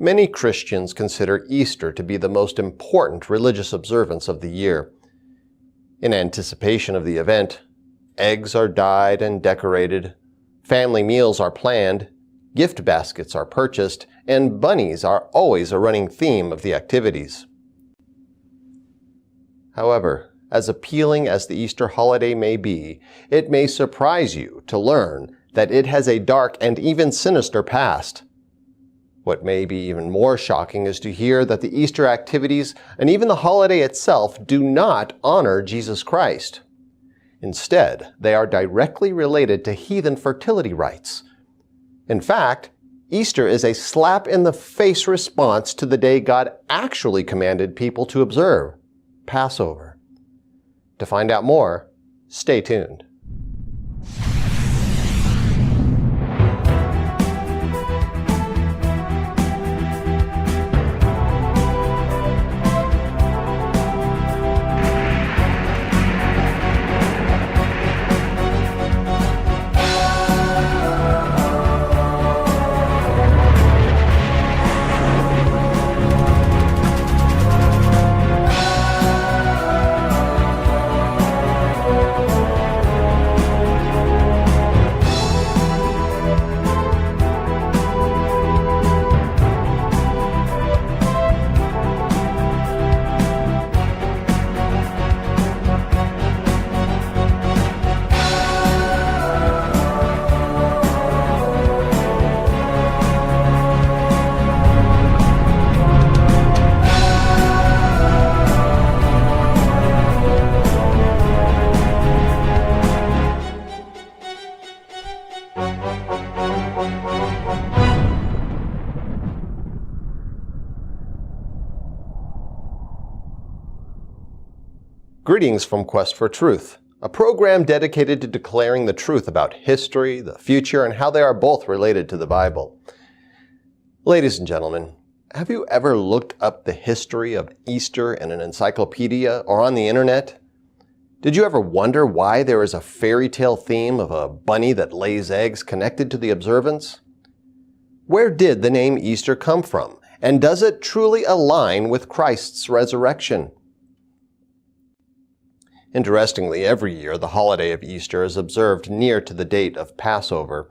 Many Christians consider Easter to be the most important religious observance of the year. In anticipation of the event, eggs are dyed and decorated, family meals are planned, gift baskets are purchased, and bunnies are always a running theme of the activities. However, as appealing as the Easter holiday may be, it may surprise you to learn that it has a dark and even sinister past. What may be even more shocking is to hear that the Easter activities and even the holiday itself do not honor Jesus Christ. Instead, they are directly related to heathen fertility rites. In fact, Easter is a slap-in-the-face response to the day God actually commanded people to observe, Passover. To find out more, stay tuned. Greetings from Quest for Truth, a program dedicated to declaring the truth about history, the future, and how they are both related to the Bible. Ladies and gentlemen, have you ever looked up the history of Easter in an encyclopedia or on the internet? Did you ever wonder why there is a fairy tale theme of a bunny that lays eggs connected to the observance? Where did the name Easter come from, and does it truly align with Christ's resurrection? Interestingly, every year the holiday of Easter is observed near to the date of Passover.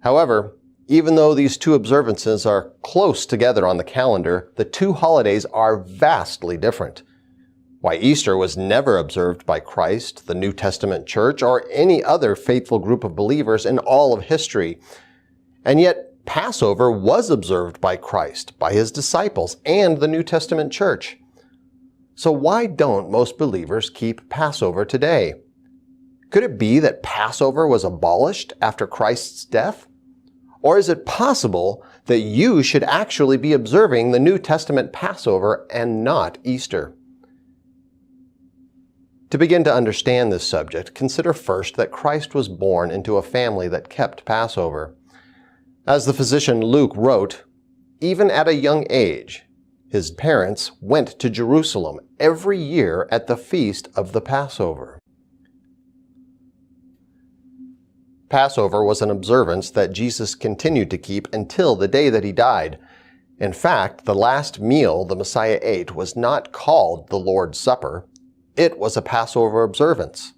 However, even though these two observances are close together on the calendar, the two holidays are vastly different. Why Easter was never observed by Christ, the New Testament Church, or any other faithful group of believers in all of history. And yet, Passover was observed by Christ, by His disciples, and the New Testament Church. So why don't most believers keep Passover today? Could it be that Passover was abolished after Christ's death? Or is it possible that you should actually be observing the New Testament Passover and not Easter? To begin to understand this subject, consider first that Christ was born into a family that kept Passover. As the physician Luke wrote, even at a young age, his parents went to Jerusalem every year at the feast of the Passover. Passover was an observance that Jesus continued to keep until the day that He died. In fact, the last meal the Messiah ate was not called the Lord's Supper. It was a Passover observance.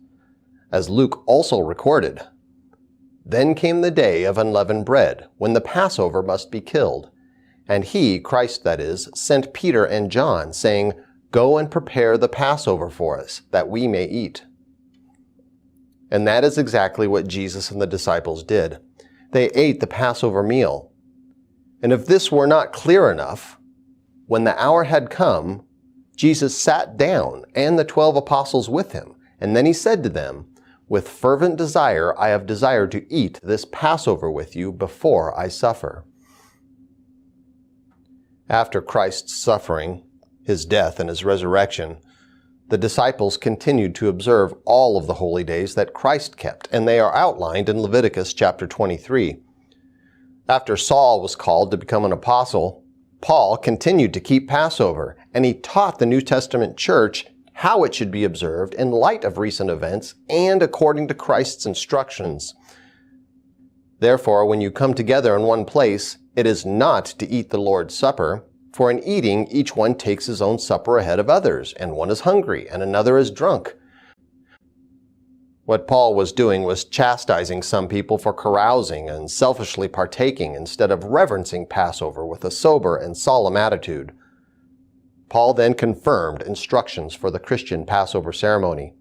As Luke also recorded, "Then came the day of unleavened bread, when the Passover must be killed. And He, Christ that is, sent Peter and John, saying, 'Go and prepare the Passover for us, that we may eat.'" And that is exactly what Jesus and the disciples did. They ate the Passover meal. And if this were not clear enough, when the hour had come, Jesus sat down and the 12 apostles with Him, and then He said to them, "With fervent desire I have desired to eat this Passover with you before I suffer." After Christ's suffering, His death, and His resurrection, the disciples continued to observe all of the holy days that Christ kept, and they are outlined in Leviticus chapter 23. After Saul was called to become an apostle, Paul continued to keep Passover, and he taught the New Testament church how it should be observed in light of recent events and according to Christ's instructions. Therefore, when you come together in one place, It is not to eat the Lord's Supper, for in eating each one takes his own supper ahead of others, and one is hungry, and another is drunk. What Paul was doing was chastising some people for carousing and selfishly partaking instead of reverencing Passover with a sober and solemn attitude. Paul then confirmed instructions for the Christian Passover ceremony.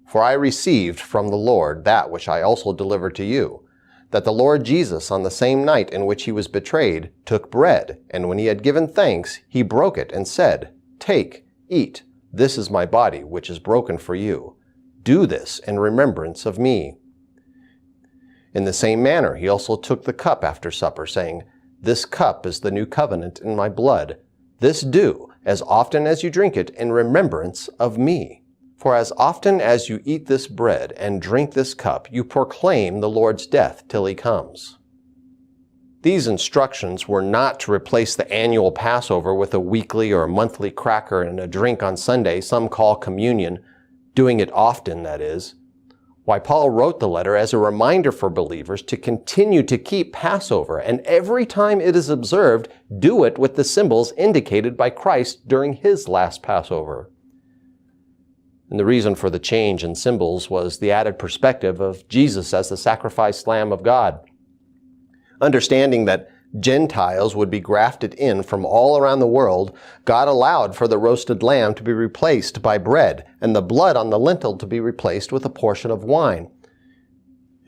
For I received from the Lord that which I also delivered to you, that the Lord Jesus, on the same night in which he was betrayed, took bread, and when he had given thanks, he broke it and said, "Take, eat, this is my body, which is broken for you. Do this in remembrance of me." In the same manner, he also took the cup after supper, saying, "This cup is the new covenant in my blood. This do, as often as you drink it, in remembrance of me. For as often as you eat this bread and drink this cup, you proclaim the Lord's death till he comes." These instructions were not to replace the annual Passover with a weekly or monthly cracker and a drink on Sunday some call communion, doing it often, that is. Why, Paul wrote the letter as a reminder for believers to continue to keep Passover, and every time it is observed, do it with the symbols indicated by Christ during his last Passover. And the reason for the change in symbols was the added perspective of Jesus as the sacrificed Lamb of God. Understanding that Gentiles would be grafted in from all around the world, God allowed for the roasted lamb to be replaced by bread, and the blood on the lintel to be replaced with a portion of wine.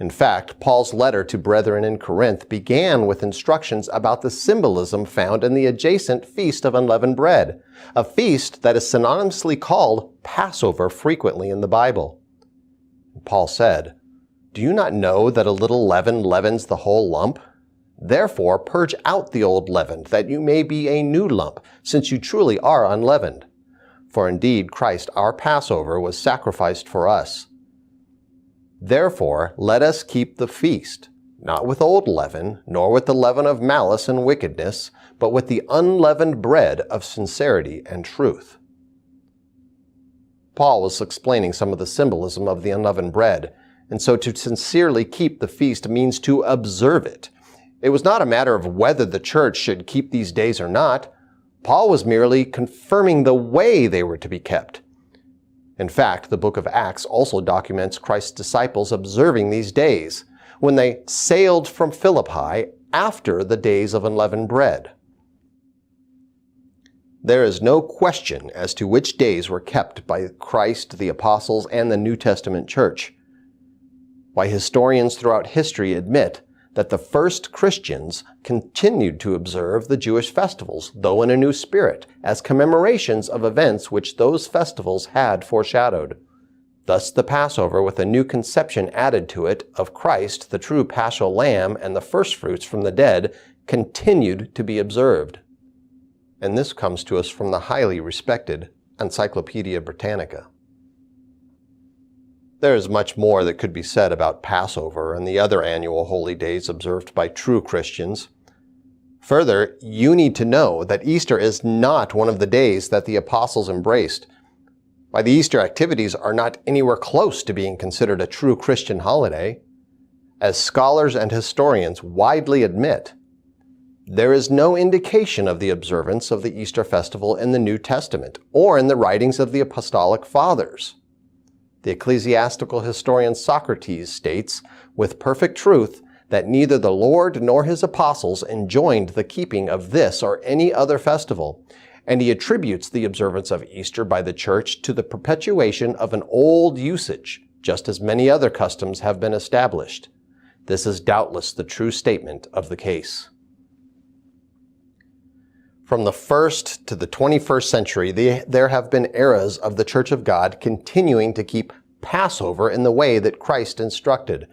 In fact, Paul's letter to brethren in Corinth began with instructions about the symbolism found in the adjacent Feast of Unleavened Bread, a feast that is synonymously called Passover frequently in the Bible. Paul said, "Do you not know that a little leaven leavens the whole lump? Therefore purge out the old leaven, that you may be a new lump, since you truly are unleavened. For indeed Christ our Passover was sacrificed for us. Therefore let us keep the feast, not with old leaven, nor with the leaven of malice and wickedness, but with the unleavened bread of sincerity and truth." Paul was explaining some of the symbolism of the unleavened bread, and so to sincerely keep the feast means to observe it. It was not a matter of whether the church should keep these days or not. Paul was merely confirming the way they were to be kept. In fact, the book of Acts also documents Christ's disciples observing these days, when they sailed from Philippi after the days of unleavened bread. There is no question as to which days were kept by Christ, the apostles, and the New Testament church. Why, historians throughout history admit that the first Christians continued to observe the Jewish festivals, though in a new spirit, as commemorations of events which those festivals had foreshadowed. Thus the Passover, with a new conception added to it of Christ, the true paschal lamb, and the firstfruits from the dead, continued to be observed. And this comes to us from the highly respected Encyclopedia Britannica. There is much more that could be said about Passover and the other annual holy days observed by true Christians. Further, you need to know that Easter is not one of the days that the apostles embraced. Why, the Easter activities are not anywhere close to being considered a true Christian holiday. As scholars and historians widely admit, there is no indication of the observance of the Easter festival in the New Testament or in the writings of the Apostolic Fathers. The ecclesiastical historian Socrates states, with perfect truth, that neither the Lord nor his apostles enjoined the keeping of this or any other festival, and he attributes the observance of Easter by the Church to the perpetuation of an old usage, just as many other customs have been established. This is doubtless the true statement of the case. From the 1st to the 21st century, there have been eras of the Church of God continuing to keep Passover in the way that Christ instructed.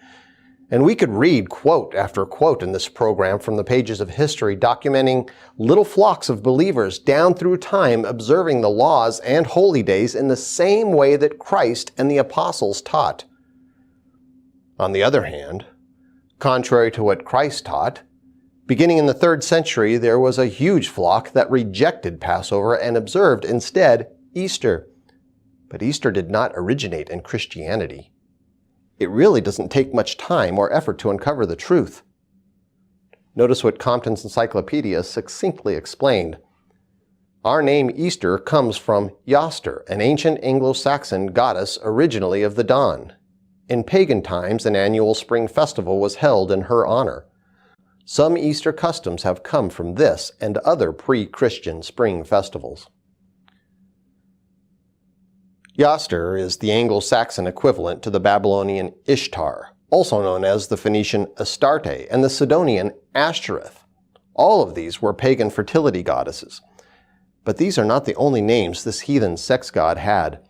And we could read quote after quote in this program from the pages of history documenting little flocks of believers down through time observing the laws and holy days in the same way that Christ and the apostles taught. On the other hand, contrary to what Christ taught, beginning in the 3rd century, there was a huge flock that rejected Passover and observed instead Easter. But Easter did not originate in Christianity. It really doesn't take much time or effort to uncover the truth. Notice what Compton's Encyclopedia succinctly explained. Our name Easter comes from Yoster, an ancient Anglo-Saxon goddess originally of the dawn. In pagan times, an annual spring festival was held in her honor. Some Easter customs have come from this and other pre-Christian spring festivals. Yoster is the Anglo-Saxon equivalent to the Babylonian Ishtar, also known as the Phoenician Astarte and the Sidonian Ashtoreth. All of these were pagan fertility goddesses. But these are not the only names this heathen sex god had.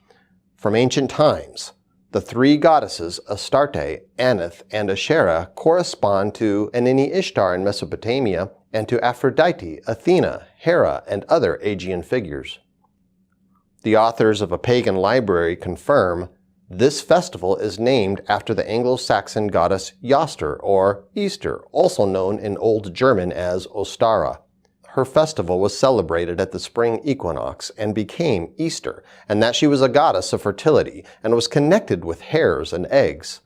From ancient times, the three goddesses Astarte, Aneth, and Asherah correspond to Anini Ishtar in Mesopotamia and to Aphrodite, Athena, Hera, and other Aegean figures. The authors of a pagan library confirm this festival is named after the Anglo-Saxon goddess Yoster or Easter, also known in Old German as Ostara. Her festival was celebrated at the spring equinox and became Easter, and that she was a goddess of fertility and was connected with hares and eggs.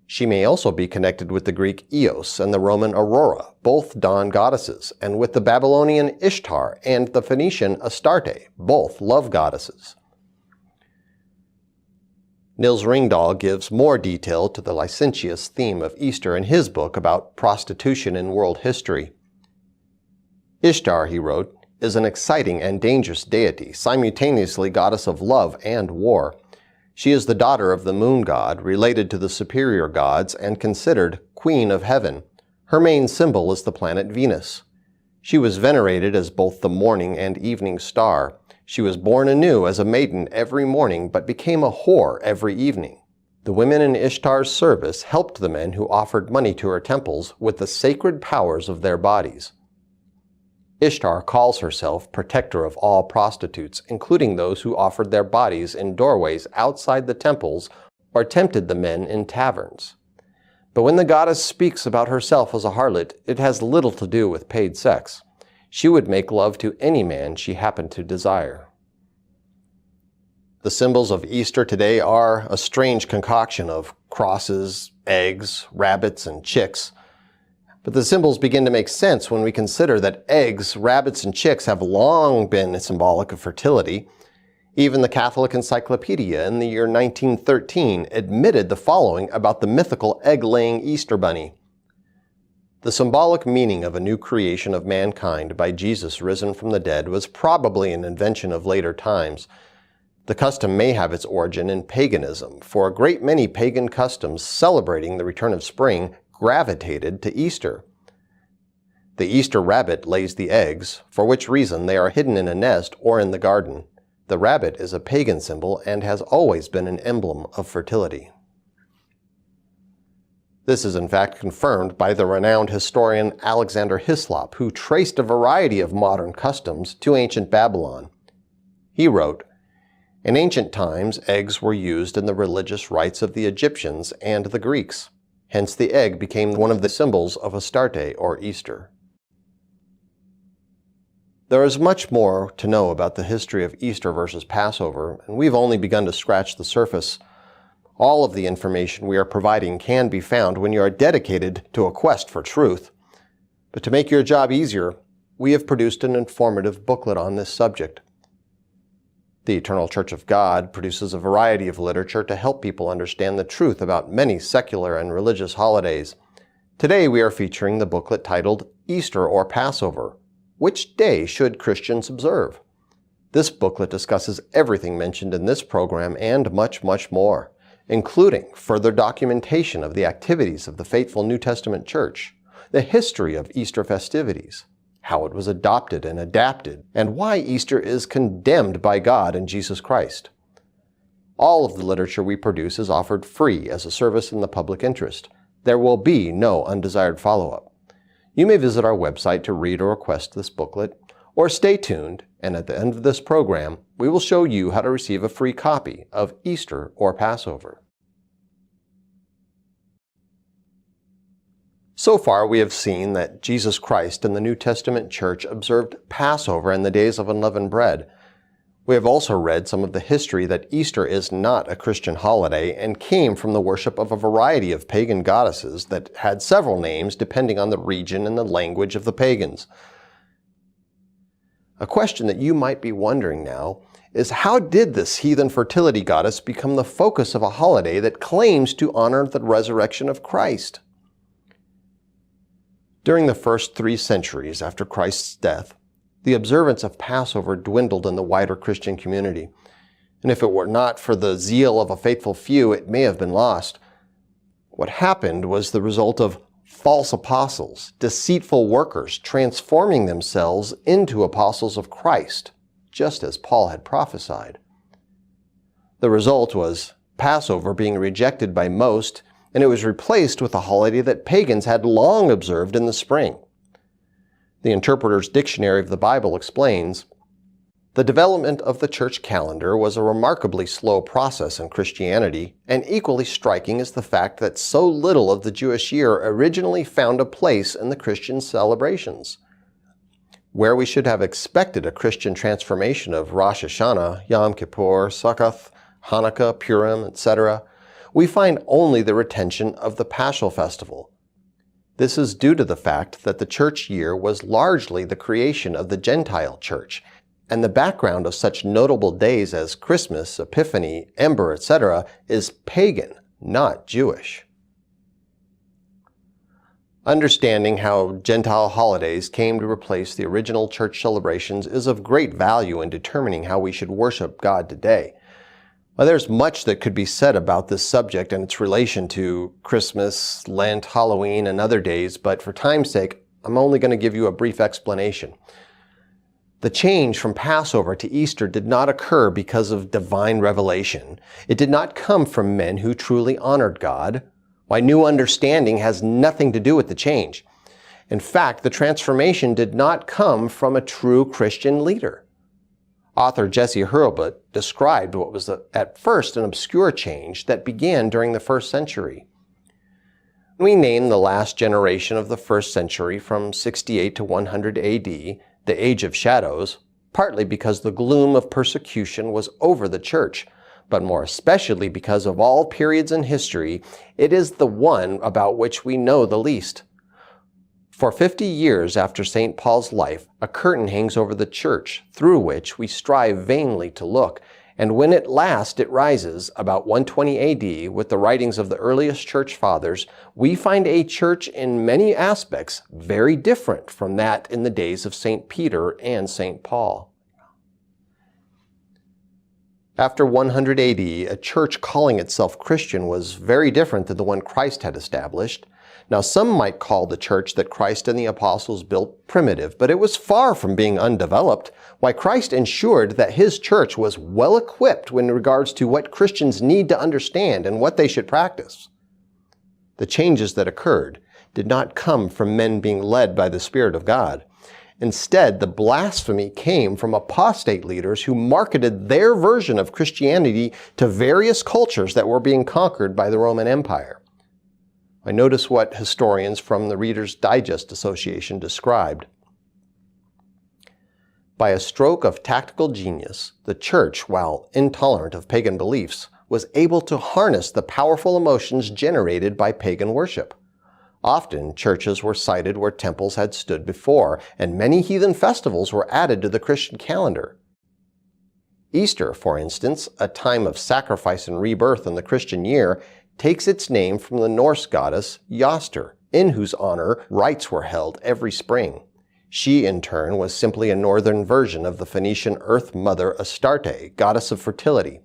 She may also be connected with the Greek Eos and the Roman Aurora, both dawn goddesses, and with the Babylonian Ishtar and the Phoenician Astarte, both love goddesses. Nils Ringdahl gives more detail to the licentious theme of Easter in his book about prostitution in world history. Ishtar, he wrote, is an exciting and dangerous deity, simultaneously goddess of love and war. She is the daughter of the moon god, related to the superior gods, and considered queen of heaven. Her main symbol is the planet Venus. She was venerated as both the morning and evening star. She was born anew as a maiden every morning, but became a whore every evening. The women in Ishtar's service helped the men who offered money to her temples with the sacred powers of their bodies. Ishtar calls herself protector of all prostitutes, including those who offered their bodies in doorways outside the temples or tempted the men in taverns. But when the goddess speaks about herself as a harlot, it has little to do with paid sex. She would make love to any man she happened to desire. The symbols of Easter today are a strange concoction of crosses, eggs, rabbits, and chicks. But the symbols begin to make sense when we consider that eggs, rabbits, and chicks have long been symbolic of fertility. Even the Catholic Encyclopedia in the year 1913 admitted the following about the mythical egg-laying Easter bunny. The symbolic meaning of a new creation of mankind by Jesus risen from the dead was probably an invention of later times. The custom may have its origin in paganism, for a great many pagan customs celebrating the return of spring gravitated to Easter. The Easter rabbit lays the eggs, for which reason they are hidden in a nest or in the garden. The rabbit is a pagan symbol and has always been an emblem of fertility. This is in fact confirmed by the renowned historian Alexander Hislop, who traced a variety of modern customs to ancient Babylon. He wrote, "In ancient times, eggs were used in the religious rites of the Egyptians and the Greeks. Hence the egg became one of the symbols of Astarte or Easter." There is much more to know about the history of Easter versus Passover, and we've only begun to scratch the surface. All of the information we are providing can be found when you are dedicated to a quest for truth. But to make your job easier, we have produced an informative booklet on this subject. The Eternal Church of God produces a variety of literature to help people understand the truth about many secular and religious holidays. Today we are featuring the booklet titled Easter or Passover. Which day should Christians observe? This booklet discusses everything mentioned in this program and much, much more, including further documentation of the activities of the faithful New Testament Church, the history of Easter festivities, how it was adopted and adapted, and why Easter is condemned by God and Jesus Christ. All of the literature we produce is offered free as a service in the public interest. There will be no undesired follow-up. You may visit our website to read or request this booklet, or stay tuned, and at the end of this program, we will show you how to receive a free copy of Easter or Passover. So far, we have seen that Jesus Christ and the New Testament Church observed Passover and the days of unleavened bread. We have also read some of the history that Easter is not a Christian holiday and came from the worship of a variety of pagan goddesses that had several names depending on the region and the language of the pagans. A question that you might be wondering now is, how did this heathen fertility goddess become the focus of a holiday that claims to honor the resurrection of Christ? During the first 3 centuries after Christ's death, the observance of Passover dwindled in the wider Christian community, and if it were not for the zeal of a faithful few, it may have been lost. What happened was the result of false apostles, deceitful workers, transforming themselves into apostles of Christ, just as Paul had prophesied. The result was Passover being rejected by most, and it was replaced with a holiday that pagans had long observed in the spring. The Interpreter's Dictionary of the Bible explains, "The development of the church calendar was a remarkably slow process in Christianity, and equally striking is the fact that so little of the Jewish year originally found a place in the Christian celebrations. Where we should have expected a Christian transformation of Rosh Hashanah, Yom Kippur, Sukkot, Hanukkah, Purim, etc., we find only the retention of the Paschal festival. This is due to the fact that the church year was largely the creation of the Gentile church, and the background of such notable days as Christmas, Epiphany, Ember, etc. is pagan, not Jewish." Understanding how Gentile holidays came to replace the original church celebrations is of great value in determining how we should worship God today. Well, there's much that could be said about this subject and its relation to Christmas, Lent, Halloween, and other days, but for time's sake, I'm only going to give you a brief explanation. The change from Passover to Easter did not occur because of divine revelation. It did not come from men who truly honored God. Why, new understanding has nothing to do with the change. In fact, the transformation did not come from a true Christian leader. Author Jesse Hurlbut described what was at first an obscure change that began during the 1st century. We name the last generation of the 1st century from 68 to 100 AD, the Age of Shadows, partly because the gloom of persecution was over the church, but more especially because of all periods in history, it is the one about which we know the least. For 50 years after St. Paul's life, a curtain hangs over the church through which we strive vainly to look, and when at last it rises, about 120 AD, with the writings of the earliest church fathers, we find a church in many aspects very different from that in the days of St. Peter and St. Paul. After 100 AD, a church calling itself Christian was very different than the one Christ had established. Now, some might call the church that Christ and the apostles built primitive, but it was far from being undeveloped. Why, Christ ensured that his church was well equipped in regards to what Christians need to understand and what they should practice. The changes that occurred did not come from men being led by the Spirit of God. Instead, the blasphemy came from apostate leaders who marketed their version of Christianity to various cultures that were being conquered by the Roman Empire. I notice what historians from the Reader's Digest Association described. By a stroke of tactical genius, the church, while intolerant of pagan beliefs, was able to harness the powerful emotions generated by pagan worship. Often, churches were sited where temples had stood before, and many heathen festivals were added to the Christian calendar. Easter, for instance, a time of sacrifice and rebirth in the Christian year, takes its name from the Norse goddess Jostr, in whose honor rites were held every spring. She, in turn, was simply a northern version of the Phoenician Earth Mother Astarte, goddess of fertility.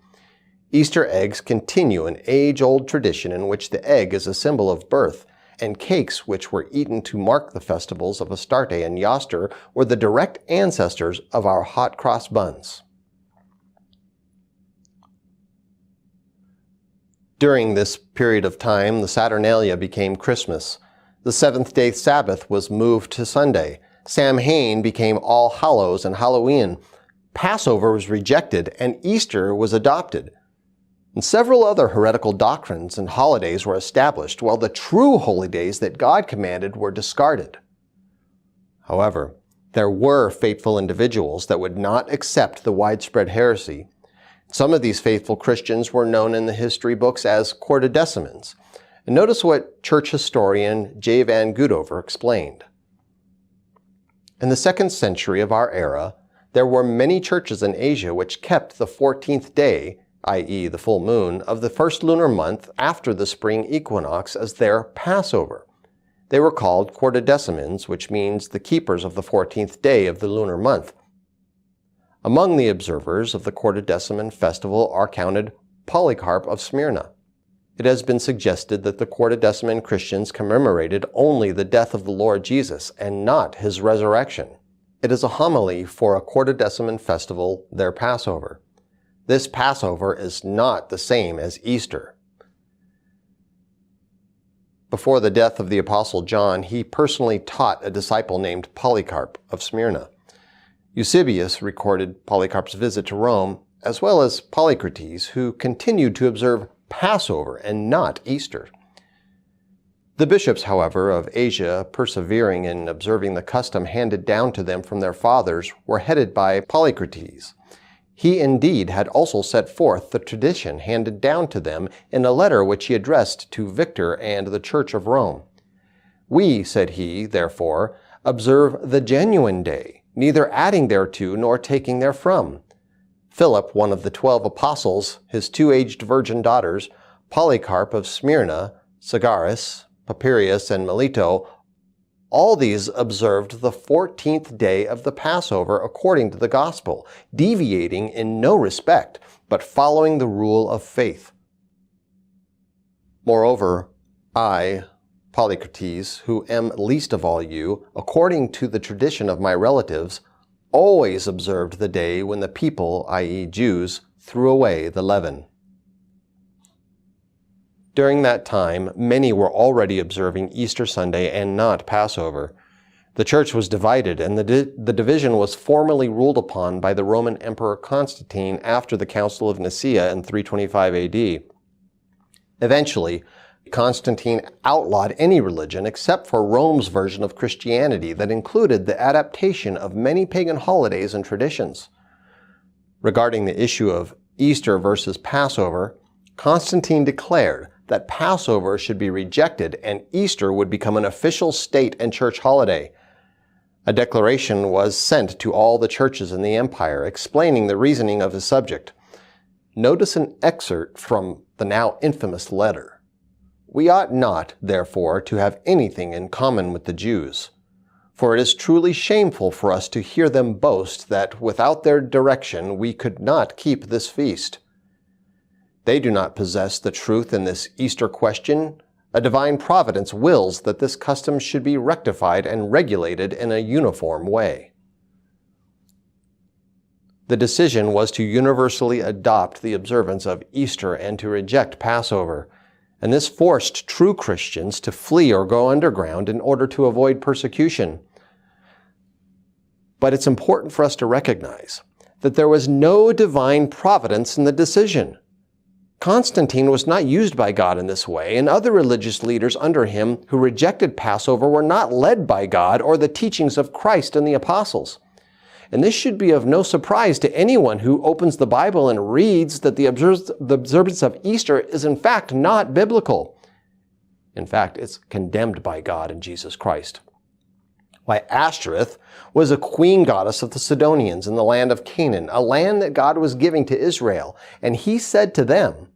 Easter eggs continue an age-old tradition in which the egg is a symbol of birth, and cakes which were eaten to mark the festivals of Astarte and Jostr were the direct ancestors of our hot cross buns. During this period of time, the Saturnalia became Christmas. The seventh-day Sabbath was moved to Sunday. Samhain became All Hallows and Halloween. Passover was rejected, and Easter was adopted. And several other heretical doctrines and holidays were established, while the true holy days that God commanded were discarded. However, There were faithful individuals that would not accept the widespread heresy. Some of these faithful Christians were known in the history books as Quartodecimans. And notice what church historian J. Van Goodover explained. In the 2nd century of our era, there were many churches in Asia which kept the 14th day, i.e. the full moon, of the first lunar month after the spring equinox as their Passover. They were called Quartodecimans, which means the keepers of the 14th day of the lunar month. Among the observers of the Quartodeciman festival are counted Polycarp of Smyrna. It has been suggested that the Quartodeciman Christians commemorated only the death of the Lord Jesus and not his resurrection. It is a homily for a Quartodeciman festival, their Passover. This Passover is not the same as Easter. Before the death of the Apostle John, he personally taught a disciple named Polycarp of Smyrna. Eusebius recorded Polycarp's visit to Rome, as well as Polycrates, who continued to observe Passover and not Easter. The bishops, however, of Asia, persevering in observing the custom handed down to them from their fathers, were headed by Polycrates. He indeed had also set forth the tradition handed down to them in a letter which he addressed to Victor and the Church of Rome. "We," said he, "therefore, observe the genuine day, neither adding thereto nor taking therefrom." Philip, one of the 12 apostles, his 2 aged virgin daughters, Polycarp of Smyrna, Sagaris, Papirius, and Melito, all these observed the 14th day of the Passover according to the gospel, deviating in no respect, but following the rule of faith. Moreover, I, Polycrates, who am least of all you, according to the tradition of my relatives, always observed the day when the people, i.e. Jews, threw away the leaven. During that time, many were already observing Easter Sunday and not Passover. The church was divided, and the division was formally ruled upon by the Roman Emperor Constantine after the Council of Nicaea in 325 AD. Eventually, Constantine outlawed any religion except for Rome's version of Christianity that included the adaptation of many pagan holidays and traditions. Regarding the issue of Easter versus Passover, Constantine declared that Passover should be rejected and Easter would become an official state and church holiday. A declaration was sent to all the churches in the empire explaining the reasoning of his subject. Notice an excerpt from the now infamous letter. "We ought not, therefore, to have anything in common with the Jews. For it is truly shameful for us to hear them boast that without their direction we could not keep this feast. They do not possess the truth in this Easter question. A divine providence wills that this custom should be rectified and regulated in a uniform way." The decision was to universally adopt the observance of Easter and to reject Passover. And this forced true Christians to flee or go underground in order to avoid persecution. But it's important for us to recognize that there was no divine providence in the decision. Constantine was not used by God in this way, and other religious leaders under him who rejected Passover were not led by God or the teachings of Christ and the apostles. And this should be of no surprise to anyone who opens the Bible and reads that the observance of Easter is in fact not biblical. In fact, it's condemned by God in Jesus Christ. Why, Ashtoreth was a queen goddess of the Sidonians in the land of Canaan, a land that God was giving to Israel. And he said to them,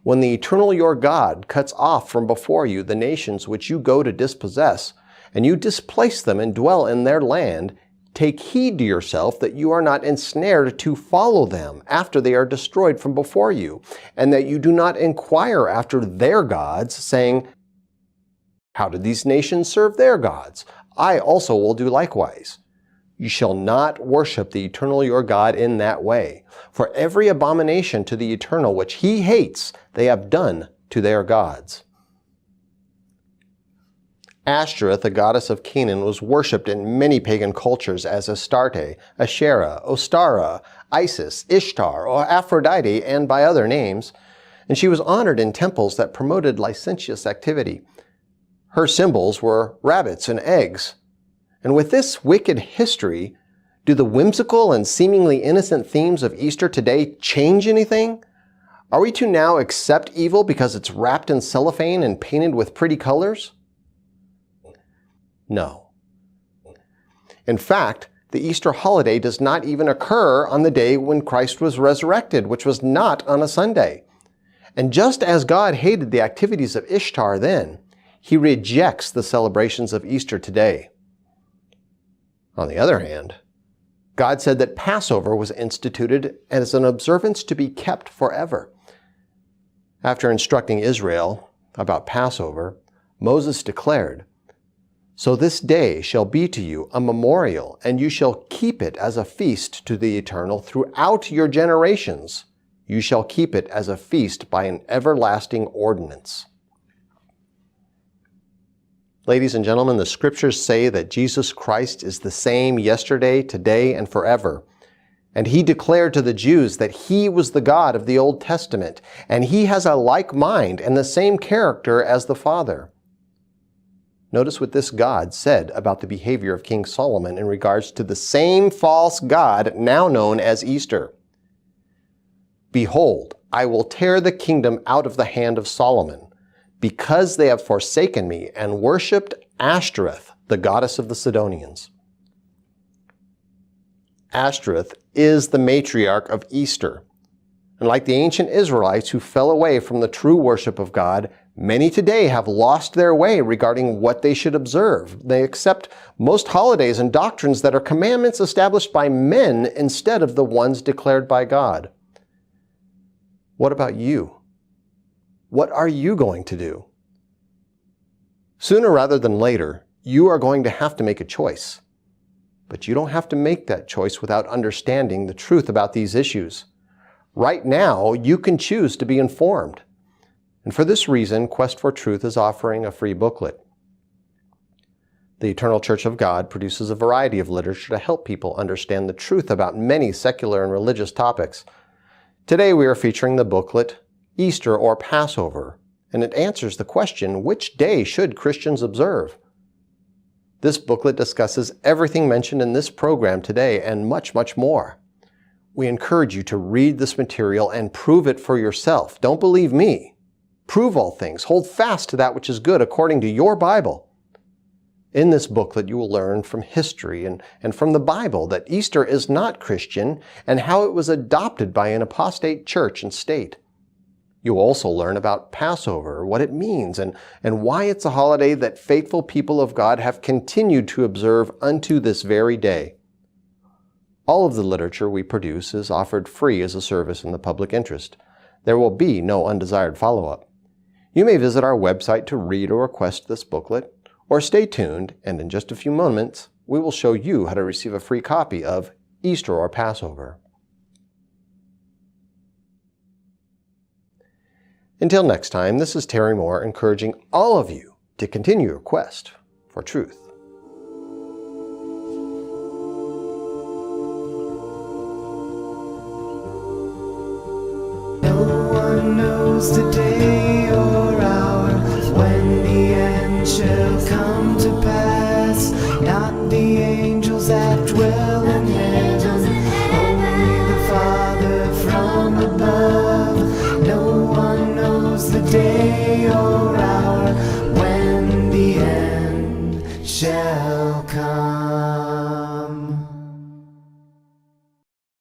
"When the eternal your God cuts off from before you the nations which you go to dispossess, and you displace them and dwell in their land, take heed to yourself that you are not ensnared to follow them after they are destroyed from before you, and that you do not inquire after their gods, saying, 'How did these nations serve their gods? I also will do likewise.' You shall not worship the eternal your God in that way, for every abomination to the eternal which he hates they have done to their gods." Ashtoreth, a goddess of Canaan, was worshipped in many pagan cultures as Astarte, Asherah, Ostara, Isis, Ishtar, or Aphrodite, and by other names, and she was honored in temples that promoted licentious activity. Her symbols were rabbits and eggs. And with this wicked history, do the whimsical and seemingly innocent themes of Easter today change anything? Are we to now accept evil because it's wrapped in cellophane and painted with pretty colors? No. In fact, the Easter holiday does not even occur on the day when Christ was resurrected, which was not on a Sunday. And just as God hated the activities of Ishtar then, He rejects the celebrations of Easter today. On the other hand, God said that Passover was instituted as an observance to be kept forever. After instructing Israel about Passover, Moses declared, "So this day shall be to you a memorial, and you shall keep it as a feast to the Eternal throughout your generations. You shall keep it as a feast by an everlasting ordinance." Ladies and gentlemen, the Scriptures say that Jesus Christ is the same yesterday, today, and forever. And He declared to the Jews that He was the God of the Old Testament, and He has a like mind and the same character as the Father. Notice what this God said about the behavior of King Solomon in regards to the same false God now known as Easter. "Behold, I will tear the kingdom out of the hand of Solomon, because they have forsaken me and worshipped Ashtoreth, the goddess of the Sidonians." Ashtoreth is the matriarch of Easter. And like the ancient Israelites who fell away from the true worship of God, many today have lost their way regarding what they should observe. They accept most holidays and doctrines that are commandments established by men instead of the ones declared by God. What about you? What are you going to do? Sooner rather than later, you are going to have to make a choice. But you don't have to make that choice without understanding the truth about these issues. Right now, you can choose to be informed. And for this reason, Quest for Truth is offering a free booklet. The Eternal Church of God produces a variety of literature to help people understand the truth about many secular and religious topics. Today we are featuring the booklet, Easter or Passover, and it answers the question, which day should Christians observe? This booklet discusses everything mentioned in this program today and much, much more. We encourage you to read this material and prove it for yourself. Don't believe me. Prove all things. Hold fast to that which is good according to your Bible. In this booklet, you will learn from history and from the Bible that Easter is not Christian and how it was adopted by an apostate church and state. You will also learn about Passover, what it means, and why it's a holiday that faithful people of God have continued to observe unto this very day. All of the literature we produce is offered free as a service in the public interest. There will be no undesired follow-up. You may visit our website to read or request this booklet, or stay tuned, and in just a few moments, we will show you how to receive a free copy of Easter or Passover. Until next time, this is Terry Moore encouraging all of you to continue your quest for truth. No one knows the day.